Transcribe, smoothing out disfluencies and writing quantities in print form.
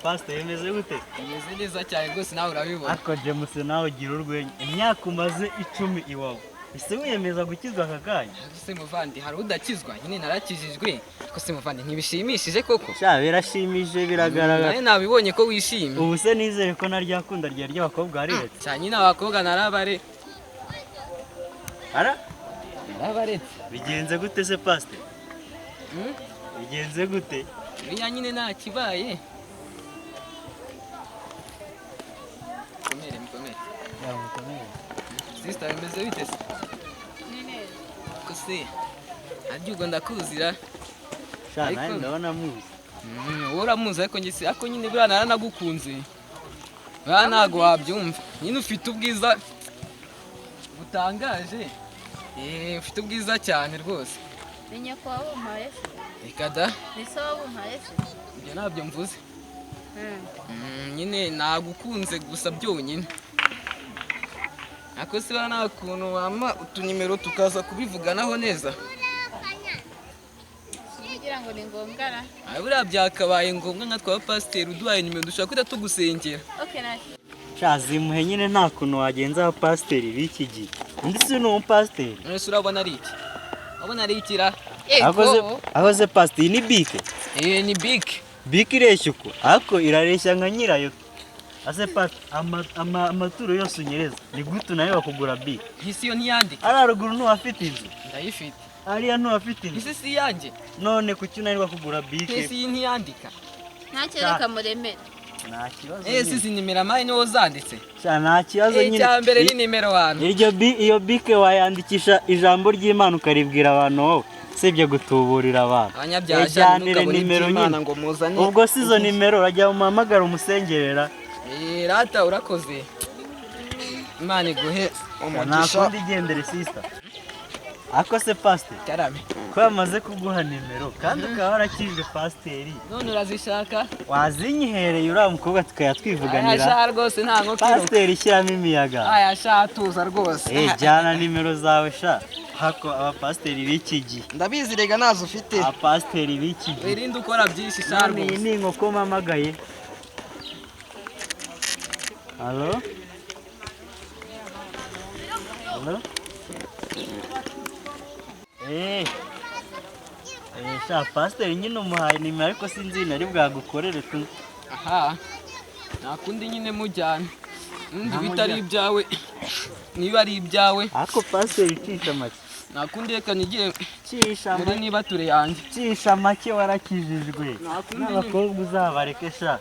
Pastor yemeze gute? Imeze neza cyane rwose nawe urabibona. Ariko James nawe ugira urwenya. Imyaka umaze 10 iwawe. Ese wiyemeza gukizwa aka kanya? Se muvandi hari udakizwa nyine narakijijwe. Ko se muvandi ntibishimishije koko? Sha birashimije biragaragara. Nawe nabibonye ko wishimye. Ubu se nizere ko naryakunda ry'abakobwa ariretse. Cyane nyine abakobwa narabare. Ara? Narabaretse. Bigenze gute se Pastor? Bigenze gute? Buriya nyine nta kibaye. Mukomere. Ya mukomere. Sister bimeze bite se? Nene. Ko se abyugo ndakuzira. Sha nawe ndabona muzi. Uramuzi ariko ngisi ako nyine buriya naranagukunze. Buriya ntago wabyumva. Nyine ufite ubwiza butangaje. Ufite ubwiza cyane rwose. Menye ko wabumpaye se. Reka da. Nise wabumpaye se. Ibyo ntabyo mvuze. Nyine nagukunze gusa byonyine. Ako se bana nta kuntu wama utunimero tukaza kubivuganaho neza. Kugira ngo ni ngombwa ra. Buriya byakabaye ngombwa nka twa pasiteri uduhaye nimero dushaka kuda tugusengera. Okay naki. Sha zimuhe nyine nta kuntu wagenza aba pasiteri biki gihe. Undi se ni umupasiteri. None se urabona ari iki? Urabona ari ikira? Akoze pasiteri ni bike. Ni big. Bike ireshya uko ariko irareshya nka nyirayo. Ase pat amaturo yose unyereza ni gute nayo bakugura bike. Hisi yo ntiyandika. Ara ruguru ntuwafite inzu. Ndayifite. Ariya ntuwafite inzu. Hisi si yanjye. None kuki nayo bakugura bike. Hisi ntiyandika. Ntakereka muremere. Nta kibazo. Sisi nimero amaye niwo zanditse. Sha nta kibazo nyine. Cya mbere ni nimero 1. Iyo bike wayandikisha ijambo ry'Imana ukaribwira abantu wowe. Sibyo gutuburira abantu. Abanyabyaha n'umugabo n'Imana ngo muzane. Ubwo sizo nimero urajya umuhamagara umusengerera. Rata urakoze. Imana iguhe umugisha. Nakundi gendere sister. Ako se pastor. Karame. Ko yamaze kuguha nimero kandi ukaba warakijwe pasteri. None urazishaka? Wazinyihereye uriya mukobwa tukayatwivuganira. Ayasha rwose nta nkoko. Pasteri shyiramo imiyaga. Ayasha tuza rwose. Jyana nimero zawe sha. Hako abapasteri b'iki gihe. Ndabizi rega nazo ufite. Abapasteri b'iki gihe. Wirinde ukora byinshi sha rwose. Ni inkoko mpamagaye. Halo? Halo? Sha pasiteri nyine umuhaye nimero ariko sinzi nari bwagukorere tu. Aha. Nakundi nyine mujyana. Undi bitari ibyawe. Niba ari ibyawe. Ako pasiteri cisha make. Nakundi reka nigire cisha muri niba ture yanjye. Cisha make warakijijwe. Nakundi n'abakobwa uzabareke sha.